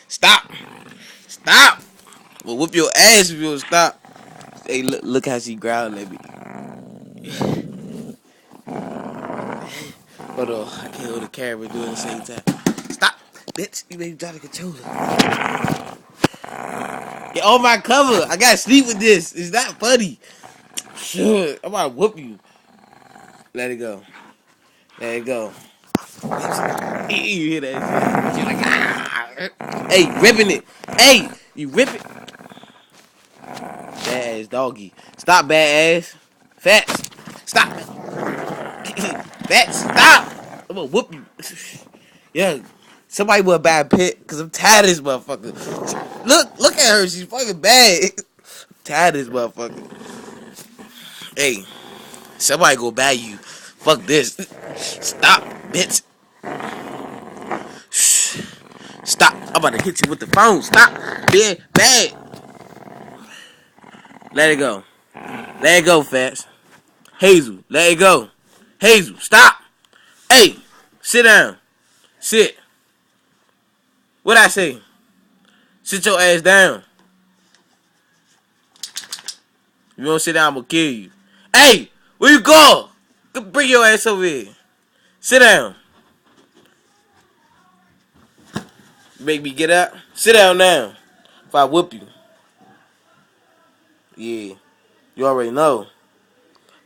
Stop. Stop. We'll whoop your ass if you don't stop. Hey, look how she growling at me. Hold on. I can't hold the camera doing the same time. Stop. Bitch, you made me drop the controller. Get on my cover. I gotta sleep with this. It's not funny. Sure. I'm about to whoop you. Let it go. Let it go. You hear that shit? You're like, ah. Hey, ripping it. Hey, you rip it. Bad ass doggy. Stop, bad ass. Fats. Stop. Fats, stop. I'm gonna whoop you. Yeah. Somebody with a bad pit, because I'm tired of this motherfucker. Look at her. She's fucking bad. I'm tired of this motherfucker. Hey, somebody go bad you. Fuck this. Stop, bitch. Stop. I'm about to hit you with the phone. Stop being bad. Let it go. Let it go, Fats. Hazel, let it go. Hazel, stop. Hey, sit down. Sit. What I say? Sit your ass down. If you don't sit down, I'm gonna kill you. Hey, where you go? Bring your ass over here. Sit down. Make me get up. Sit down now. If I whoop you. Yeah. You already know.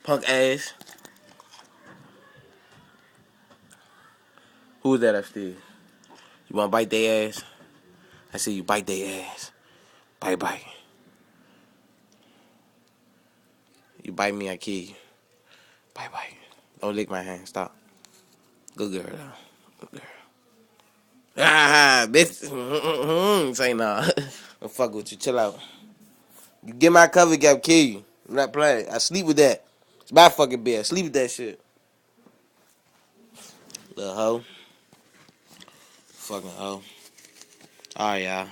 Punk ass. Who is that upstairs? You wanna bite their ass? I say you bite their ass. Bite. You bite me, I kill you. Bite. Don't lick my hand. Stop. Good girl, though. Good girl. Ah, bitch. Say nah. Don't fuck with you. Chill out. You get my cover, I'll kill you. I'm not playing. I sleep with that. It's my fucking bed. I sleep with that shit. Little hoe. Fucking hoe. Alright, y'all.